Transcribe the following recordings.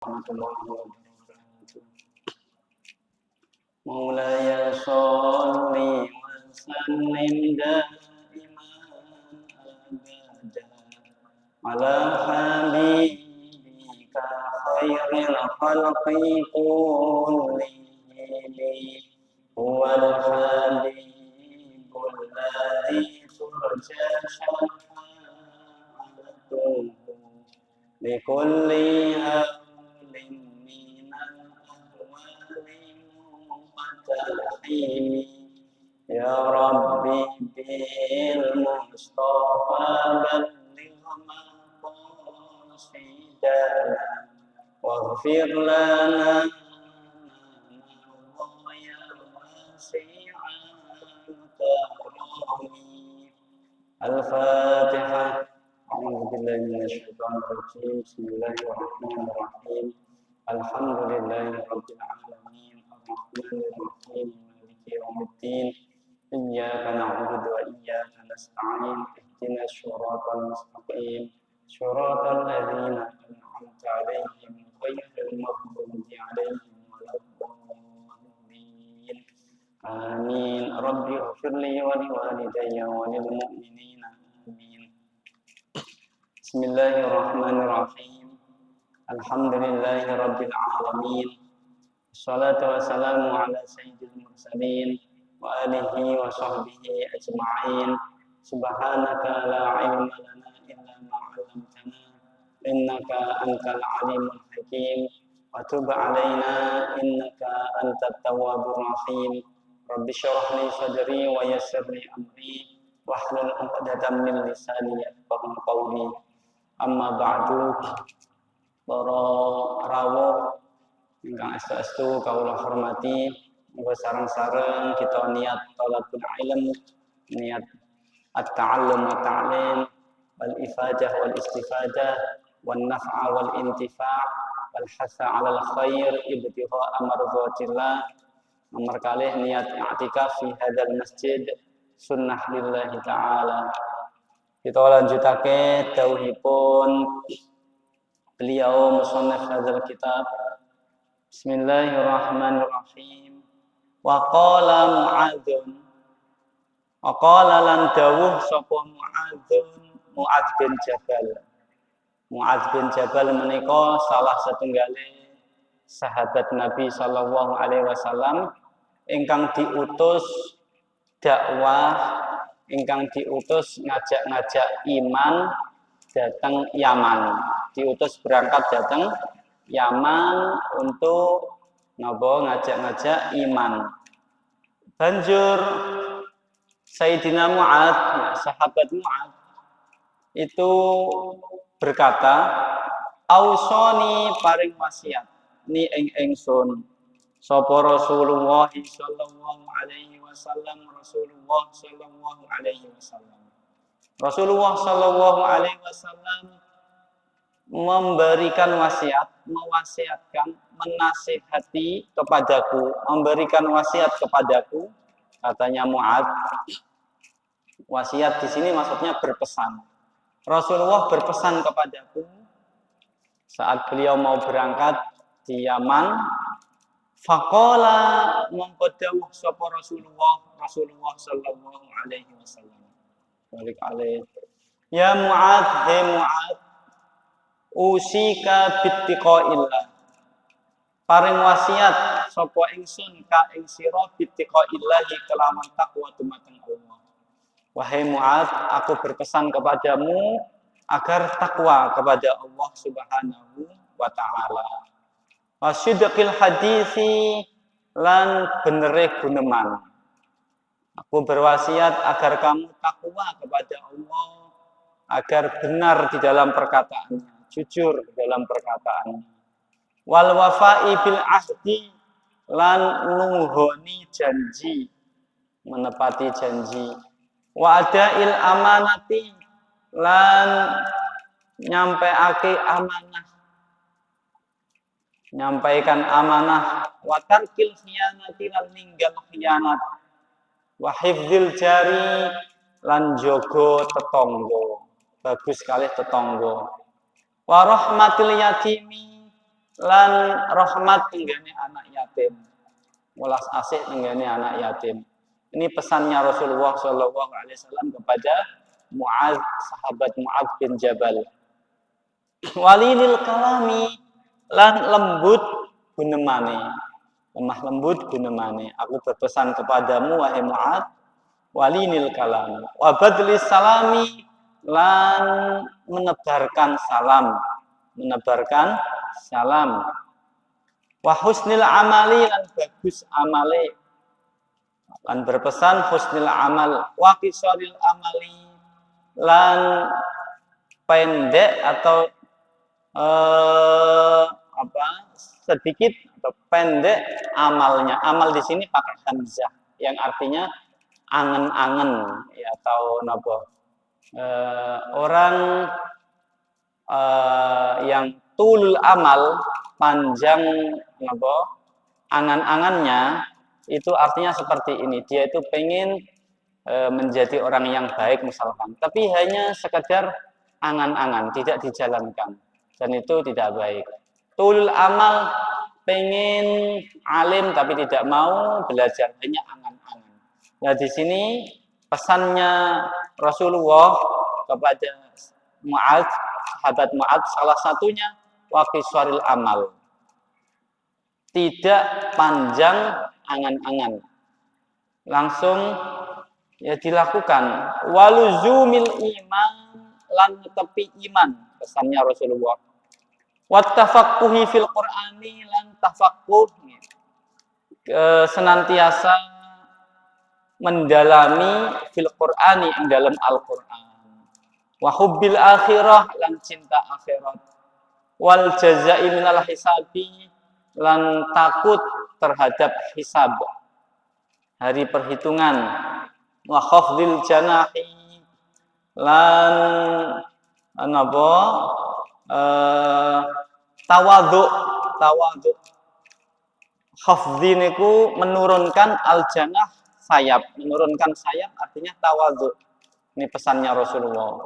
warahmatullahi wabarakatuh. Maulaya sholli wa sallim daiman abada ala habibika khairil khalqi kullihim huwal habibul ladzi turja syafa'atuhu likulli hawlin minal ahwali muqtahimi ya Rabbi bil Mustafa balligh maqasidana waghfir lana ya wasi'al karami. Al-Fatihah. A'udzubillahi minasyaitonir rajim. Bismillahirrahmanirrahim. Alhamdulillahirabbil alamin. Arrahmanir rahim. Maliki yaumiddin. Iyyaka na'budu wa iyyaka nasta'in. Ihdinas shiratal mustaqim. Shiratal ladzina an'amta 'alaihim ghairil maghdubi 'alaihim waladdallin. Amin. Rabbi ighfirli wa liwalidayya wa lil mu'minina. Amin. Bismillahirrahmanirrahim. Alhamdulillahi rabbil alamin. Wassalatu wassalamu ala sayyidil mursalin wa alihi wa sahbihi ajma'in. Subhanaka la ilma lana illa ma 'allamtana innaka antal alimul hakim. Wa tub 'alaina innaka antat tawwabur rahim. Rabbi shrah li sadri wa yassir li amri wahlul 'uqdatam min lisani yafqahu qawli. Amma ba'du, para rawuh ingkang astu-astu kawula hormati, monggo sareng-sareng kita niat thalabul ilm, niat at-ta'allum wa ta'lim, wal ifadah wal istifadah, wan naf'a wal intifa' wal hasa 'alal khair ibtigha'a mardhatillah. Nomor kalih niat i'tikaf fi hadzal masjid sunnah lillahi ta'ala. Kita lanjutake dawuhipun beliau musannaf hadzal kitab. Bismillahirrahmanirrahim. Wa qala Mu'adzun. Wa qala lan dawuh sapa Mu'adz bin Jabal. Mu'adz bin Jabal menika salah setunggaling sahabat Nabi sallallahu alaihi wasallam ingkang diutus dakwah, ingkang diutus ngajak-ngajak iman datang Yaman, diutus berangkat datang Yaman untuk ngajak-ngajak iman. Banjur Sayyidina Mu'adz, sahabat Mu'adz itu berkata, "Ausoni paring wasiat ni ingsun sapa Rasulullah sallallahu alaihi wasallam." Rasulullah sallallahu alaihi wasallam. Rasulullah sallallahu alaihi wasallam memberikan wasiat, mewasiatkan, menasihati kepadaku, memberikan wasiat kepadaku, katanya Mu'adz. Wasiat di sini maksudnya berpesan. Rasulullah berpesan kepadaku saat beliau mau berangkat di Yaman. Faqala mongko dawuh sapa Rasulullah sallallahu alaihi wasallam. Balik alaih. Ya Mu'adz, he Mu'adz, usika bittiqaillah. Paring wasiat sapa ingsun ka ing sira bittiqaillah kelawan takwa dumateng Allah. Wahai Mu'adz, aku berpesan kepadamu agar takwa kepada Allah Subhanahu wa taala. Wasidqil hadisi lan benere guneman. Aku berwasiat agar kamu takwa kepada Allah, agar benar di dalam perkataannya, jujur di dalam perkataannya. Wal wafa'i bil ahdi lan nuhoni janji, menepati janji. Wa adail amanati lan nyampeake amanah, nyampaikan amanah. Wa tarkil khiyanati lan ninggal khiyanat. Wa hifdzil jari lan jogo tetangga. Bagus sekali tetangga. Wa rahmatil yatimi lan rahmat tenggene anak yatim. Welas asih tenggene anak yatim. Ini pesannya Rasulullah Shallallahu Alaihi Wasallam kepada Mu'adz, sahabat Mu'adz bin Jabal. Walinil kalami lan lembut gunemane, lemah lembut gunemane. Aku berpesan kepadamu wahai Mu'adz, walinil kalami, wa badlis salami lan menebarkan salam, menebarkan salam. Wa husnil amali lan bagus amale, lan berpesan husnil amal, wa qisaril amali lan pendek atau sedikit atau pendek amalnya. Amal di sini pakai hamzah yang artinya angen-angen ya, atau napa orang yang tulul amal, panjang napa angan-angannya, itu artinya seperti ini. Dia itu pengen menjadi orang yang baik misalkan, tapi hanya sekedar angan-angan, tidak dijalankan, dan itu tidak baik. Tulul amal, pengen alim tapi tidak mau belajar, hanya angan-angan. Nah, di sini pesannya Rasulullah kepada Mu'adz, sahabat Mu'adz, salah satunya waqisaril amal, tidak panjang angan-angan, langsung ya dilakukan. Waluzumil iman lan tepi iman, pesannya Rasulullah. Wattafaqquhi fil Qur'ani lan tafaqquh, senantiasa mendalami fil Qur'ani ing dalam Al-Qur'an. Wa hubbil akhirah lan cinta akhirat. Wal jazai minal hisabi lan takut terhadap hisab, hari perhitungan. Wa khafdil janahi lan napa tawadhu. Khafdhi niku menurunkan al-janah, sayap, menurunkan sayap artinya tawadhu. Ini pesannya Rasulullah.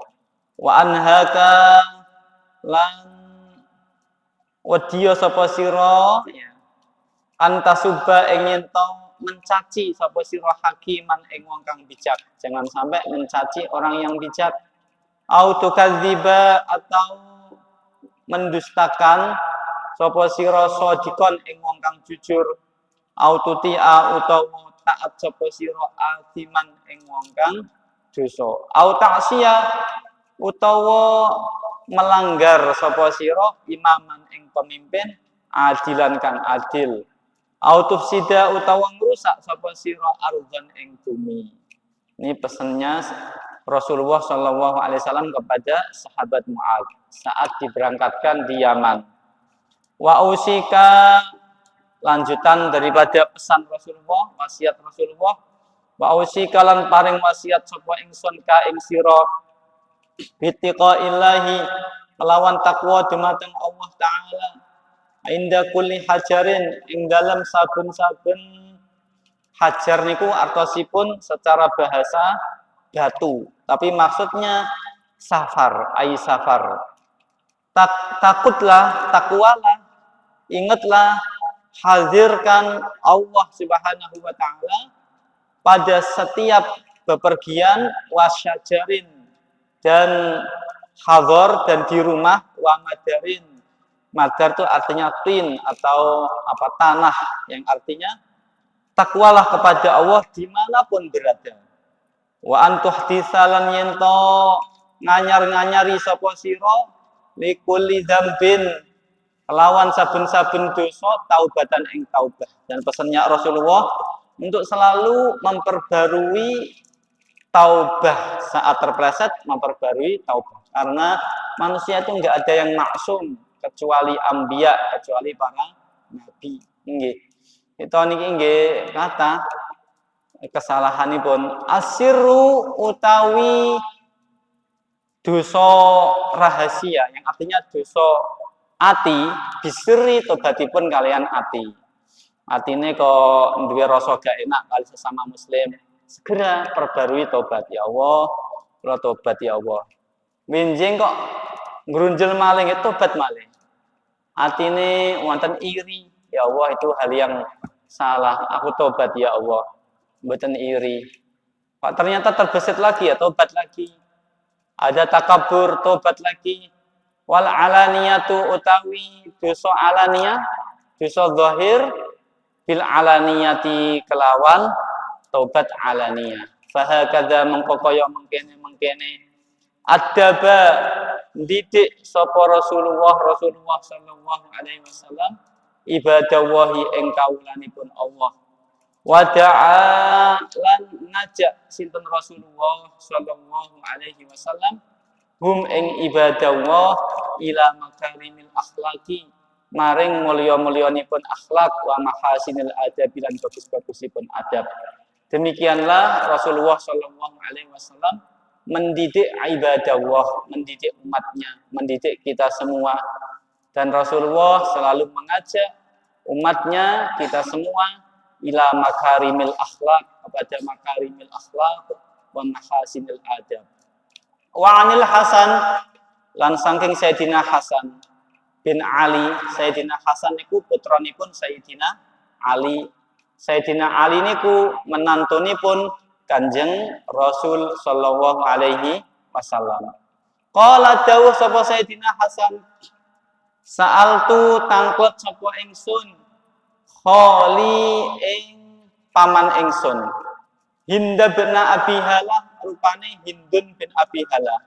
Wa anhaka lan wadiya sapa sira antasubba ing yen mencaci sapa sira hakiman ing wong kang bijak. Jangan sampai mencaci orang yang bijak. Au tukadziba, atau mendustakan sapa sira shadikon ing wong kang jujur. Au tutia, utawa taat sapa sira atiman ing wong kang dosa. Au ta'siya, utawa melanggar sapa sira imaman ing pemimpin adilan kang adil. Autufsida, utawa ngrusak sapa sira ardhan ing bumi. Ini pesannya Rasulullah Shallallahu Alaihi Wasallam kepada sahabat Mu'adz saat diberangkatkan di Yaman. Wa usika, lanjutan daripada pesan Rasulullah, wasiat Rasulullah. Wa usika lan paring wasiat sapa ingsun ka ing sira bittiqaillahi, kelawan takwa dumateng Allah Ta'ala, inda kulli hajarin, ing dalam saben-saben hajar niku artosipun secara bahasa batu, tapi maksudnya safar, safar. Takutlah, takwalah, ingatlah, hadirkan Allah Subhanahu wa Ta'ala pada setiap bepergian, wasyajarin, dan hador, dan di rumah, wa madarin. Madar itu artinya tin atau apa, tanah, yang artinya takwalah kepada Allah dimanapun berada. Wa antuh tisalan yento nganyar-nganyari sapa sira likulli dzambin, kelawan saben-saben dosa taubatan ing taubah. Dan pesannya Rasulullah untuk selalu memperbarui taubah saat terpeleset, memperbarui taubah, karena manusia itu enggak ada yang maksum kecuali anbiya, kecuali para nabi. Nggih. Itu niki nggih kata kesalahanipun asirru utawi dosa rahasia, yang artinya dosa ati, bisri tobatipun kalian ati. Atine kok duwe rasa gak enak kali sesama muslim, segera perbarui tobat. Ya Allah, kula tobat ya Allah. Winjing kok ngrunjel maling, tobat maling. atine wonten iri. Ya Allah, itu hal yang salah. Aku tobat ya Allah. Mboten iri. Pak ternyata terbesit lagi ya, tobat lagi. Ada takabur, tobat lagi. Wal alaniyatu utawi dosa alaniyah, dosa zahir bil alaniyati kelawan tobat alaniyah. Fahakadza mengkokoyo mengkene adaba didik sapa Rasulullah sallallahu alaihi wasallam ibadawahi ing kawulanipun Allah. Wada'a lan najak sinten Rasulullah sallallahu alaihi wasallam hum ing ibadallah ila makarimil akhlaqi maring mulya-mulyanipun akhlak wa mahasinil adab lan bagus-bagusipun adab. Demikianlah Rasulullah sallallahu alaihi wasallam mendidik ibadallah, mendidik umatnya, mendidik kita semua. Dan Rasulullah selalu mengajak umatnya, kita semua ila makarimil akhlak, kepada makarimil akhlak wa mahasinil adab. Wa anil Hasan lan saking Sayyidina Hasan bin Ali. Sayyidina Hasan niku putranipun Sayyidina Ali. Sayyidina Ali niku menantunipun Kanjeng Rasul sallallahu alaihi wasallam. Qala dawuh sapa Sayyidina Hasan, sa'altu tangklet sapa ingsun kholi ing paman ingsun. Hinda bin Abi Halah, rupane Hindun bin Abi Halah.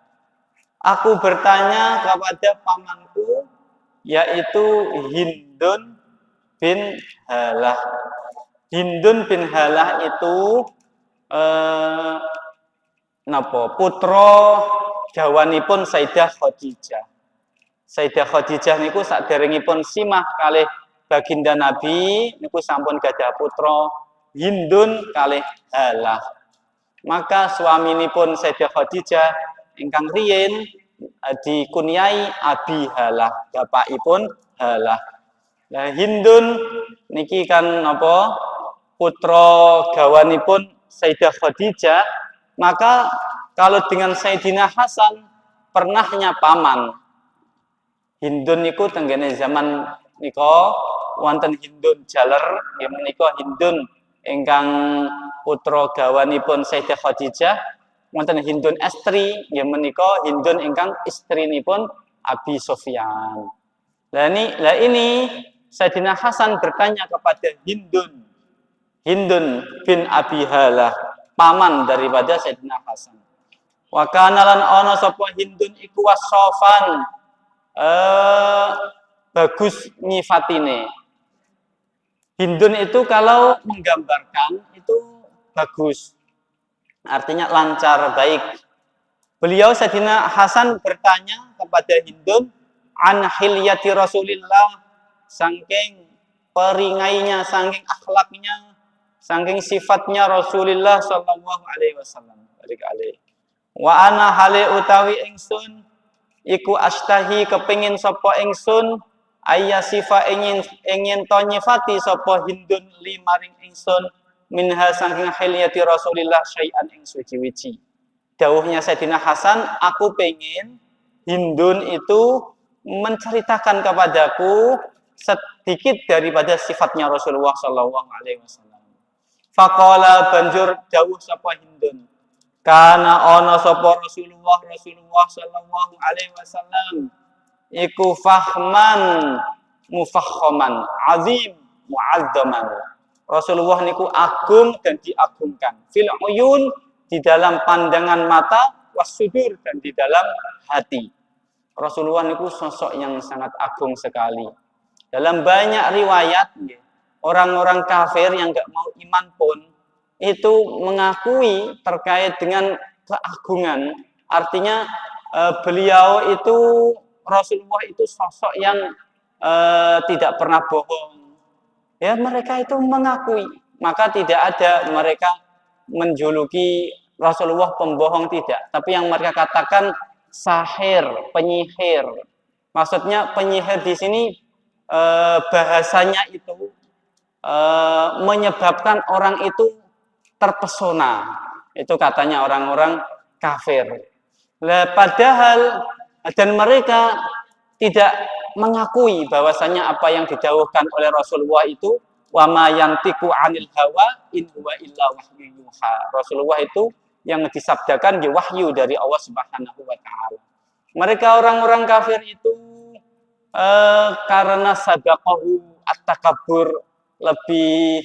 Aku bertanya kepada pamanku, yaitu Hindun bin Halah. Hindun bin Halah itu putra dawanipun Sayyidah Khadijah. Sayyidah Khadijah niku saderengipun simah kalih baginda Nabi niku sampun gadah putra Hindun kalih Halah. Maka suaminipun Sayyidah Khadijah ingkang riyin dikunyai Abi Halah, bapakipun Halah. Nah, Hindun niki kan napa putra gawanipun Sayyidah Khadijah, maka kalau dengan Sayyidina Hasan pernahnya paman. Hindun niku tenggene zaman nika wonten Hindun jaler, nggih menika Hindun ingkang putra gawanipun Sayyidah Khadijah, wonten Hindun estri, nggih menika Hindun ingkang istrinipun Abi Sufyan. Lah ini Sayyidina Hasan bertanya kepada Hindun bin Abi Halah, paman daripada Sayyidina Hasan. Wa kana lan ana sapa Hindun iku wasofan, bagus nyifatine. Hindun itu kalau menggambarkan itu bagus, artinya lancar, baik. Beliau Sayyidina Hasan bertanya kepada Hindun an hilyati Rasulillah, saking peringainya, saking akhlaknya, saking sifatnya Rasulullah sallallahu alaihi wasallam. Wa ana hale utawi ingsun iku astahi kepengin sapa ingsun ayya sifa ingin to nyifati sapa Hindun li maring ingsun minha saking hilyati Rasulillah syai'an ing suci-wici. Dawuhnya Sayyidina Hasan, aku pengen Hindun itu menceritakan kepadaku sedikit daripada sifatnya Rasulullah sallallahu alaihi wasallam. Faqala banjur dawuh sapa Hindun, kana ana sapa Rasulullah sallallahu alaihi wasallam iku fahman mufakhaman azim muazzaman. Rasulullah niku agung dan diagungkan, fil uyun, di dalam pandangan mata, wasudur, dan di dalam hati. Rasulullah niku sosok yang sangat agung sekali. Dalam banyak riwayat, orang-orang kafir yang nggak mau iman pun itu mengakui terkait dengan keagungan. Artinya beliau itu, Rasulullah itu sosok yang tidak pernah bohong. Ya, mereka itu mengakui. Maka tidak ada mereka menjuluki Rasulullah pembohong, tidak. Tapi yang mereka katakan sahir, penyihir. Maksudnya penyihir di sini bahasanya itu menyebabkan orang itu terpesona. Itu katanya orang-orang kafir. Padahal dan mereka tidak mengakui bahwasanya apa yang didhawuhkan oleh Rasulullah itu wa ma yantiqu 'anil hawa in huwa illa wahyu yuha. Rasulullah itu yang disabdakan di wahyu dari Allah Subhanahu wa taala. Mereka orang-orang kafir itu karena sadaqahu at-takabbur, lebih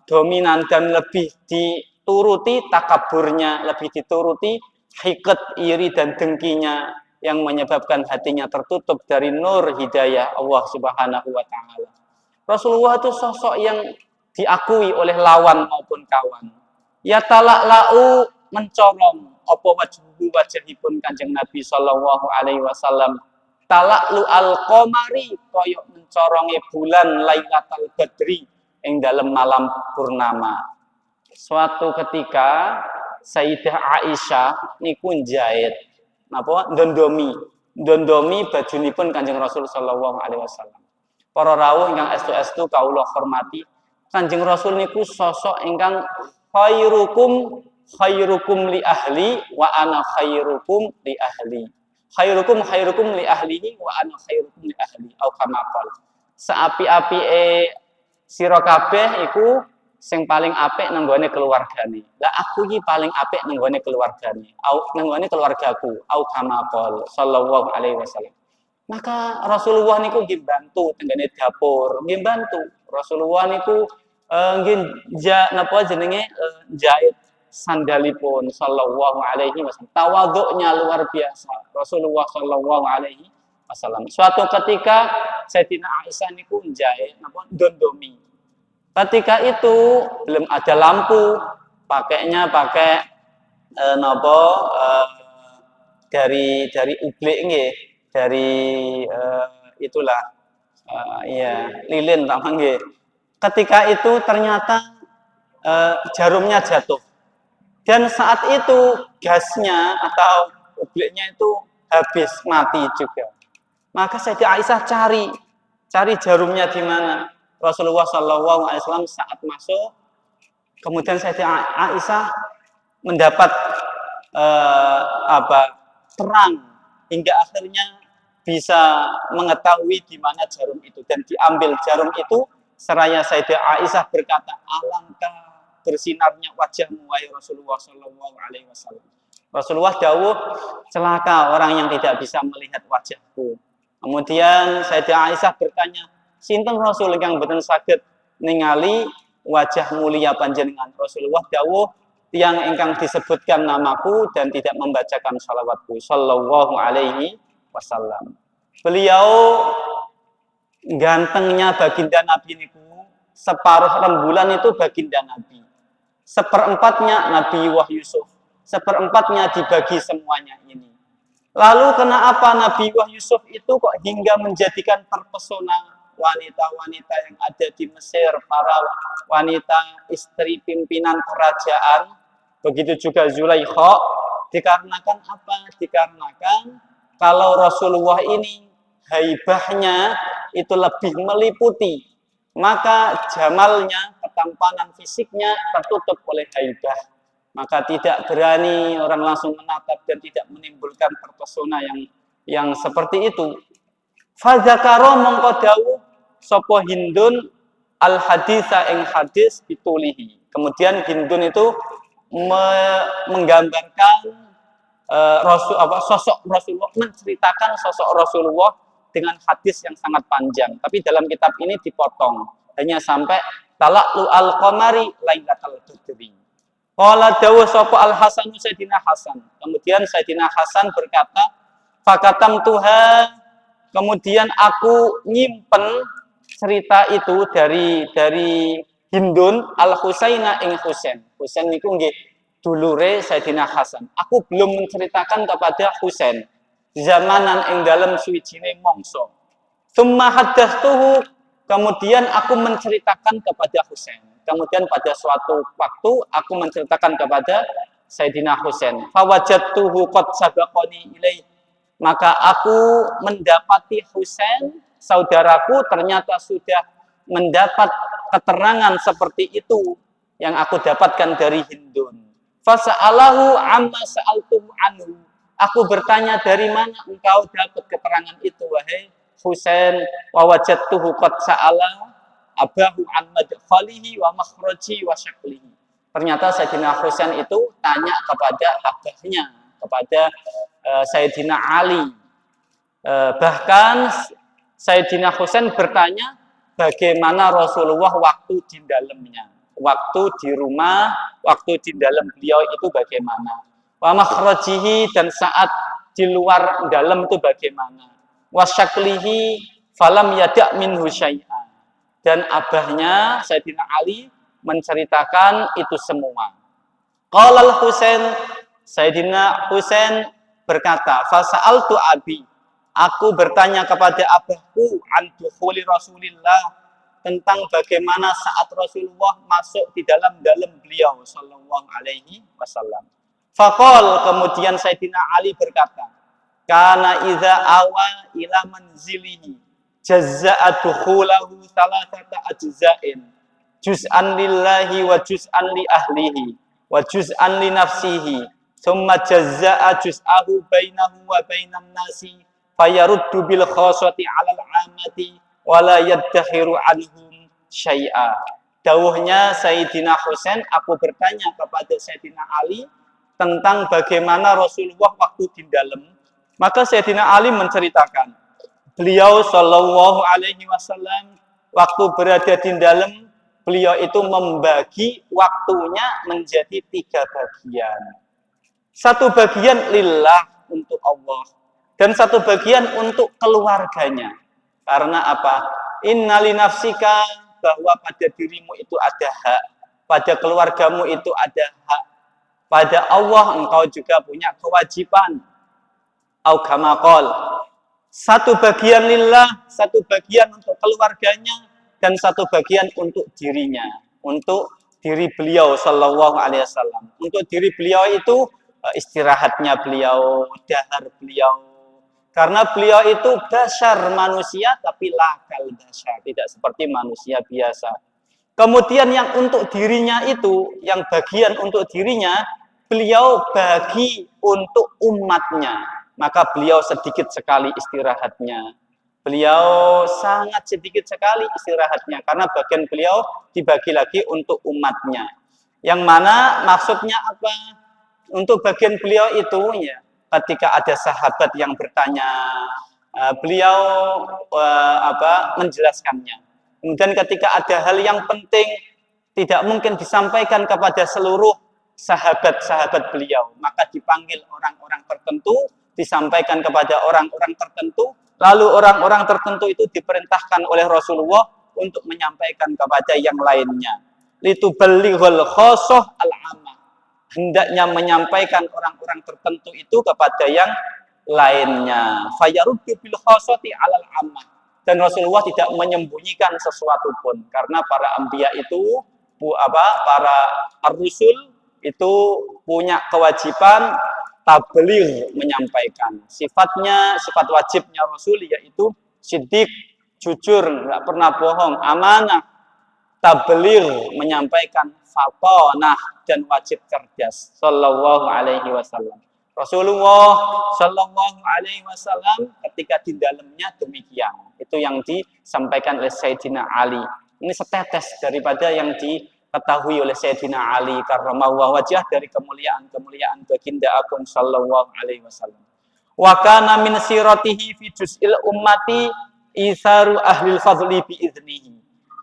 dominan dan lebih dituruti takaburnya, lebih dituruti hiqat, iri dan dengkinya yang menyebabkan hatinya tertutup dari nur hidayah Allah Subhanahu wa taala. Rasulullah itu sosok yang diakui oleh lawan maupun kawan. Ya tala'la'u, mencolong apa wajhipun Kanjeng Nabi sallallahu alaihi wasallam. Tala'lu al-qamari, koyok mencorongi bulan Lailatul Badri ing dalam malam purnama. Suatu ketika Sayyidah Aisyah niku njait napa ndondomi bajunipun Kanjeng Rasul sallallahu alaihi wasallam. Para rawuh ingkang estu-estu kawula hormati, Kanjeng Rasul niku sosok ingkang khairukum li ahli wa ana khairukum li ahli. Khairukum li ahlihi wa ana khairukum li ahli. Au kama qala. Saapi-apike sira kabeh iku sing paling apik nang gone keluargane. Lah aku iki paling apik nang gone keluargane. Au nang gone keluargaku. Au kama qala sallallahu alaihi wasallam. Maka Rasulullah niku nggih bantu tenggene dapur, nggih bantu. Rasulullah niku nggih napa jenenge jahit sandalipun sallallahu alaihi wasallam. Tawadhu'nya luar biasa Rasulullah sallallahu alaihi wasallam. Suatu ketika Sayyidina Aisyah niku njahit napa dondomi. Ketika itu belum ada lampu, pakainya pakai dari ublik nggih, dari itulah lilin tamang nggih. Ketika itu ternyata jarumnya jatuh. Dan saat itu gasnya atau ubliknya itu habis, mati juga. Maka Sayyidah Aisyah cari jarumnya di mana. Rasulullah Shallallahu Alaihi Wasallam saat masuk, kemudian Sayyidah Aisyah mendapat terang hingga akhirnya bisa mengetahui di mana jarum itu dan diambil jarum itu. Seraya Sayyidah Aisyah berkata, alangkah bersinarnya wajahmu wahai Rasulullah Shallallahu Alaihi Wasallam. Rasulullah dawuh, celaka orang yang tidak bisa melihat wajahku. Kemudian Sayyidah Aisyah bertanya, sinten Rasul yang boten saged ningali wajah mulia panjenengan? Rasulullah dawuh, tiang ingkang disebutkan namaku dan tidak membacakan shalawatku sallallahu alaihi wasallam. Beliau gantengnya baginda Nabi niku, separuh rembulan itu baginda Nabi. Seperempatnya Nabi Yusuf. Seperempatnya dibagi semuanya ini. Lalu kenapa Nabi Yusuf itu kok hingga menjadikan terpesona wanita-wanita yang ada di Mesir, para wanita istri pimpinan kerajaan, begitu juga Zulaikha, dikarenakan apa? Dikarenakan kalau Rasulullah ini haibahnya itu lebih meliputi, maka jamalnya, ketampanan fisiknya tertutup oleh haibah. Maka tidak berani orang langsung menatap dan tidak menimbulkan terpesona yang seperti itu. Fadzakaro mongko dawuh sapa Hindun al haditsa ing hadis bitulihi. Kemudian Hindun itu menggambarkan sosok Rasulullah, menceritakan sosok Rasulullah dengan hadis yang sangat panjang. Tapi dalam kitab ini dipotong hanya sampai tala'lu al-qamari lailatul badri. Qala dawuh sapa Al-Hasan Sayyidina Hasan. Kemudian Sayyidina Hasan berkata, "Fakatam Tuhan." Kemudian aku nyimpen cerita itu dari Hindun Al-Husaina ing Husain. Husain niku nggih dulure Sayyidina Hasan. Aku belum menceritakan kepada Husain zamanan ing dalam suwijine mangsa. Tsumma haddatsuhu, kemudian aku menceritakan kepada Husain. Kemudian pada suatu waktu aku menceritakan kepada Sayyidina Husain. Fawajadtuhu qad sabaqani ilaih. Maka aku mendapati Husain, saudaraku, ternyata sudah mendapat keterangan seperti itu yang aku dapatkan dari Hindun. Fasa'alahu amma sa'altum anhu. Aku bertanya, dari mana engkau dapat keterangan itu, wahai Husain? Wa wajadtuhu qad sa'ala abahu an madkhalihi wa makhraji wa syaklihi. Ternyata Sayyidina Husain itu tanya kepada abahnya, kepada Sayyidina Ali. Bahkan Sayyidina Husain bertanya bagaimana Rasulullah waktu di dalamnya, waktu di rumah, waktu di dalam beliau itu bagaimana. Wa makhrajihi, dan saat di luar dalam itu bagaimana. Wa syaklihi falam yada' minhu syai'an. Dan abahnya Sayyidina Ali menceritakan itu semua. Qala al-Husain, Sayyidina Husain berkata, fasa'altu abi, aku bertanya kepada abahku an dukhuli Rasulillah, tentang bagaimana saat Rasulullah masuk di dalam beliau sallallahu alaihi wasallam. Faqal, kemudian Sayyidina Ali berkata, kana idza awa ila manzilihi jazza'a dukhulahu thalathata ajza'in, juz'an lillahi wa juz'an li ahlihi wa juz'an li nafsihi, thumma jazza'a juz'ahu bainahu wa bainan nasi fayaruddu bil khaswati 'alal 'amati wa la yaddakhiru anhum syai'a. Dawuhnya Sayyidina Husain, aku bertanya kepada Sayyidina Ali tentang bagaimana Rasulullah waktu di dalam. Maka Sayyidina Ali menceritakan, beliau sallallahu alaihi wasallam waktu berada di dalam, beliau itu membagi waktunya menjadi 3 bagian. 1 bagian lillah, untuk Allah, dan 1 bagian untuk keluarganya. Karena apa? Inna li nafsika, bahwa pada dirimu itu ada hak, pada keluargamu itu ada hak, pada Allah engkau juga punya kewajiban. Au kama qol, 1 bagian lillah, 1 bagian untuk keluarganya, dan 1 bagian untuk dirinya, untuk diri beliau sallallahu alaihi wasallam. Untuk diri beliau itu istirahatnya beliau, dahar beliau. Karena beliau itu dasar manusia, tapi lakal dasar, tidak seperti manusia biasa. Kemudian yang untuk dirinya itu, yang bagian untuk dirinya, beliau bagi untuk umatnya. Maka beliau sedikit sekali istirahatnya. Beliau sangat sedikit sekali istirahatnya. Karena bagian beliau dibagi lagi untuk umatnya. Yang mana maksudnya apa? Untuk bagian beliau itu, ya, ketika ada sahabat yang bertanya, beliau menjelaskannya. Kemudian ketika ada hal yang penting, tidak mungkin disampaikan kepada seluruh sahabat-sahabat beliau, maka dipanggil orang-orang tertentu, disampaikan kepada orang-orang tertentu, lalu orang-orang tertentu itu diperintahkan oleh Rasulullah untuk menyampaikan kepada yang lainnya. Lituballighul khosoh al-amah, hendaknya menyampaikan orang-orang tertentu itu kepada yang lainnya. Fayaruddu bil khosati 'alal ammah, dan Rasulullah tidak menyembunyikan sesuatu pun, karena para anbiya itu para ar-rusul itu punya kewajiban tabligh, menyampaikan. Sifatnya, sifat wajibnya Rasul yaitu siddiq, jujur, enggak pernah bohong, amanah, tabligh, menyampaikan, fatonah, dan wajib cerdas. Sallallahu alaihi wasallam. Rasulullah sallallahu alaihi wasallam ketika di dalamnya demikian. Itu yang disampaikan oleh Sayyidina Ali. Ini setetes daripada yang diketahui oleh Sayyidina Ali karramallahu wajhah, dari kemuliaan-kemuliaan baginda agung sallallahu alaihi wasallam. Wa kana min siratihi fi juz'il ummati itharu ahlil fadli bi idnihi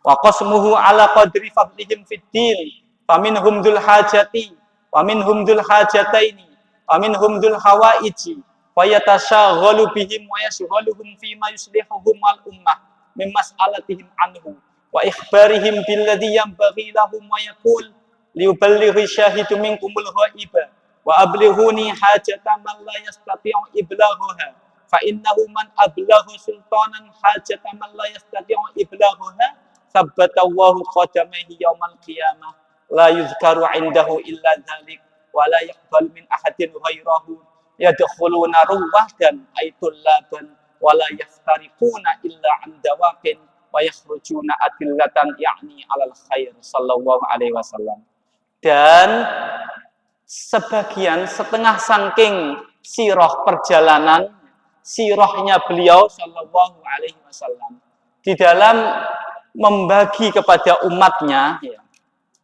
wa qasmuhu ala qadri fadlihim fid din, faminhum dzul hajati wa minhum dzul hajataini wa minhum dzul hawaiji wa yatashaghalu bihim wa yashghaluhum fi ma yuslihuhum al ummah min mas'alatihim anhu wa ikhbarihim billadhi yanbaghi lahum wa yaqul liyuballighi syahidu minkumul ghaiba wa ablighuni hajata man la yastati'u iblaghaha fa innahu man ablagha sultanan hajata man la yastati'u iblaghaha sabbatallahu qadamaihi yaumal qiyamah la yuzkaru indahu illa dzalik wa la yaqbal min ahadin ghairahu yadkhuluna ruwahdan aitul laban wa la yaftariquna illa an dawaqin wa yakhrujuna adillatan yakni alal khair sallallahu alaihi wasallam. Dan sebagian, setengah saking sirah perjalanan sirahnya beliau sallallahu alaihi wasallam di dalam membagi kepada umatnya, ya,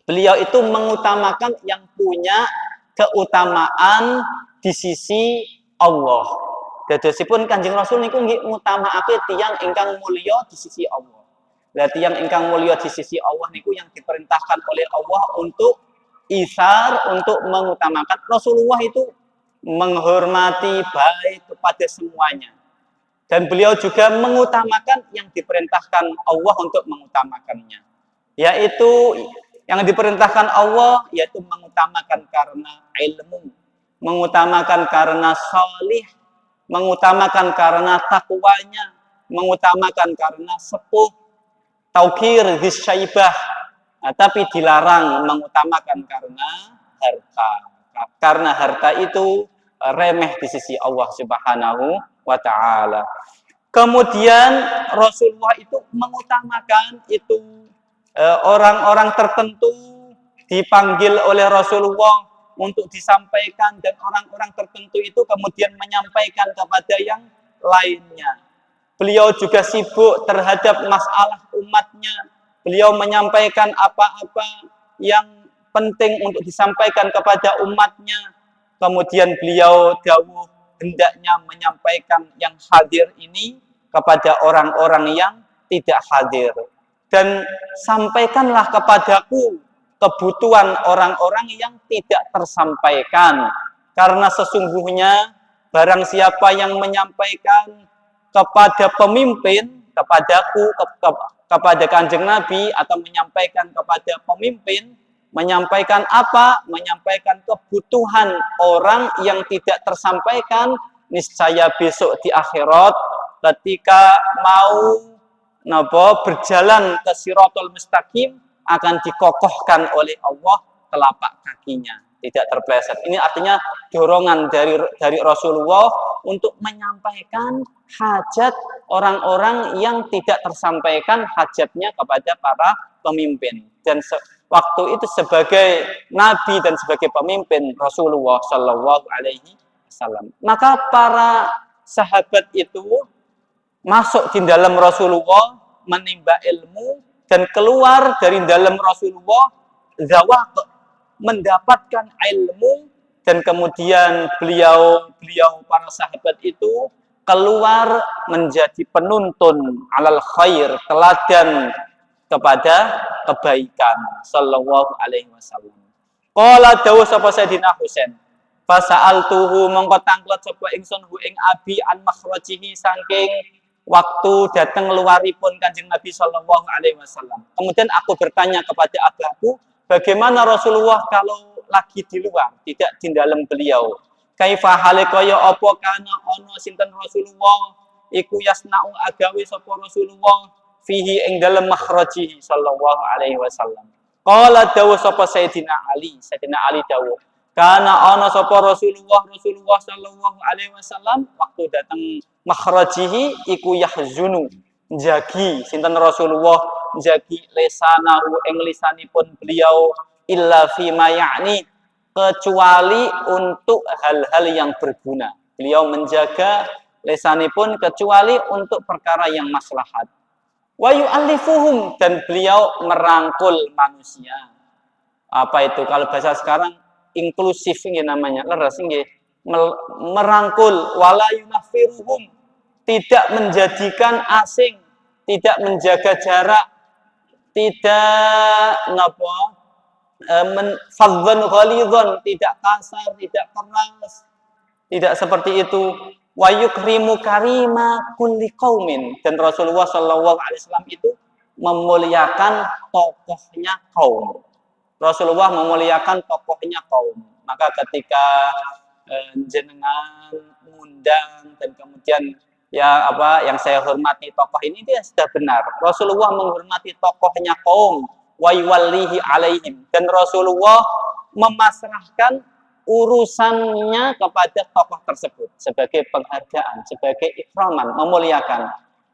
beliau itu mengutamakan yang punya keutamaan di sisi Allah. Dadosipun Kanjeng Rasul niku nggih ngutamakake tiyang ingkang mulya di sisi Allah. Lah tiyang ingkang mulya di sisi Allah niku yang diperintahkan oleh Allah untuk isar, untuk mengutamakan. Rasulullah itu menghormati baik kepada semuanya. Dan beliau juga mengutamakan yang diperintahkan Allah untuk mengutamakannya. Yaitu yang diperintahkan Allah yaitu mengutamakan karena ilmu, mengutamakan karena salih, mengutamakan karena takwanya, mengutamakan karena sepuh, taukir disyaibah. Nah, tapi dilarang mengutamakan karena harta. Karena harta itu remeh di sisi Allah Subhanahu wa ta'ala. Kemudian Rasulullah itu mengutamakan itu orang-orang tertentu dipanggil oleh Rasulullah untuk disampaikan, dan orang-orang tertentu itu kemudian menyampaikan kepada yang lainnya. Beliau juga sibuk terhadap masalah umatnya. Beliau menyampaikan apa-apa yang penting untuk disampaikan kepada umatnya. Kemudian beliau dawuh hendaknya menyampaikan yang hadir ini kepada orang-orang yang tidak hadir. Dan sampaikanlah kepadaku kebutuhan orang-orang yang tidak tersampaikan. Karena sesungguhnya barang siapa yang menyampaikan kepada pemimpin, kepadaku, kepada Kanjeng Nabi, atau menyampaikan kepada pemimpin, menyampaikan apa? Menyampaikan kebutuhan orang yang tidak tersampaikan, niscaya besok di akhirat ketika mau berjalan ke Shirathul Mustaqim akan dikokohkan oleh Allah telapak kakinya, tidak terpeleset. Ini artinya dorongan dari Rasulullah untuk menyampaikan hajat orang-orang yang tidak tersampaikan hajatnya kepada para pemimpin. Dan waktu itu sebagai nabi dan sebagai pemimpin Rasulullah Shallallahu Alaihi Wasallam, maka para sahabat itu masuk di dalam Rasulullah menimba ilmu, dan keluar dari dalam Rasulullah zawaq, mendapatkan ilmu, dan kemudian beliau para sahabat itu keluar menjadi penuntun alal khair, teladan kepada kebaikan sallallahu alaihi wasallam. Qala dawuh sapa Sayyidina Husain, fasa'altuhu mongko tanglet sapa ingsun hu ing abi an makhrajihi saking waktu datang luaripun Kanjeng Nabi sallallahu alaihi wasallam. Kemudian aku bertanya kepada abahku, bagaimana Rasulullah kalau lagi di luar, tidak di dalam beliau? Kaifa hale kaya apa kana ana sinten Rasulullah iku yasna'u agawe sapa Rasulullah fihi ing dalam makhrajihi sallallahu alaihi wasallam. Qala dawuh sapa Sayyidina Ali dawuh, kana ana sapa Rasulullah sallallahu alaihi wasallam waktu datang makhrajihi iku yahzunu, jagi sinten Rasulullah, jagi lesanahu ing lisanipun beliau, illa fi ma ya'ni, kecuali untuk hal-hal yang berguna. Beliau menjaga lesanipun kecuali untuk perkara yang maslahat. Wa yu'allifuhum, dan beliau merangkul manusia. Apa itu kalau bahasa sekarang? Inklusif ini namanya, leres nggih. Merangkul, wala yunafiruhum, tidak menjadikan asing, tidak menjaga jarak, tidak fadhan ghalidhan, tidak kasar, tidak keras, tidak seperti itu. Wa yukrimu karima kulli qaumin, dan Rasulullah sallallahu alaihi wasallam itu memuliakan tokohnya kaum. Rasulullah memuliakan tokohnya kaum. Maka ketika jenengan mengundang dan kemudian yang saya hormati tokoh ini, dia sudah benar. Rasulullah menghormati tokohnya kaum, wa yuwallihi alaihim, dan Rasulullah memasrahkan urusannya kepada tokoh tersebut sebagai penghargaan, sebagai ikraman, memuliakan.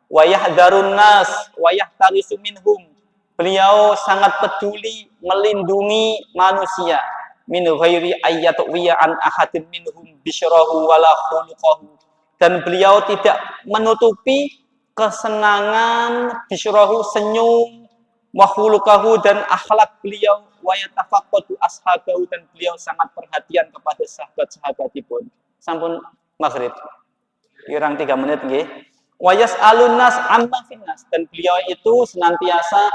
Wa yahdharun nas wa yahtarisu minhum, beliau sangat peduli melindungi manusia, min ghairi ayyatwiya an ahadin minhum bisyrahu wala khuluquhu. Dan beliau tidak menutupi kesenangan bisyrahu, senyum, wa khuluquhu, dan akhlak beliau, wa yatafaqqadu ashabahu, dan beliau sangat perhatian kepada sahabat-sahabatipun. Sampun maghrib. Kurang 3 menit nggih. Wa yas'alun nas amma finnas, dan beliau itu senantiasa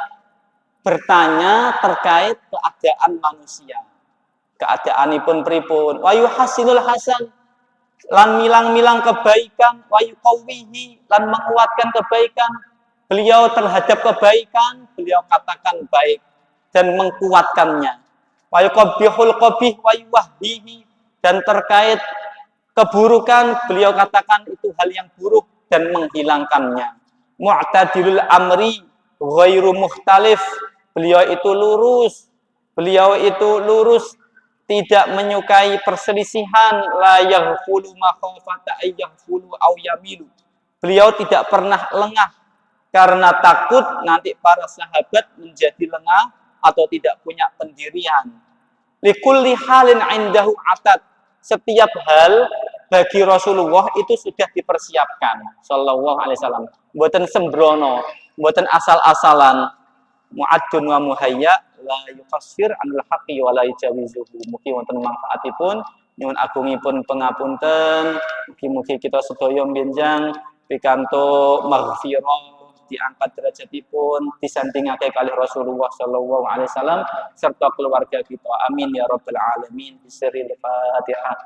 bertanya terkait keadaan manusia. Keadaanipun pripun? Wa yuhasinul hasan, lan milang-milang kebaikan, wa yuqawwihi, lan menguatkan kebaikan. Beliau terhadap kebaikan, beliau katakan baik dan mengkuatkannya. Wa yuqabbihul qabih wa yuwahhihi, dan terkait keburukan beliau katakan itu hal yang buruk dan menghilangkannya. Mu'tadilul amri ghairu mukhtalif, beliau itu lurus, tidak menyukai perselisihan. La yaghfulu makhafata ayyaghfulu aw yamilu, beliau tidak pernah lengah karena takut nanti para sahabat menjadi lengah atau tidak punya pendirian. Likulli halin indahu atad, setiap hal bagi Rasulullah itu sudah dipersiapkan sallallahu alaihi wasallam. Mboten sembrono, mboten asal-asalan. Mu'addun wa muhayya la yufassir anil haqqi wa la yujawizuhu. Mugi wonten manfaatipun, nyuwun agungipun pangapunten. Mugi-mugi kita sedaya benjang pikantuk maghfirah, diangkat derajatipun, disandingake kalih Rasulullah sallallahu alaihi wasallam serta keluarga kita. Amin ya rabbal alamin. Bisiril Fatihah.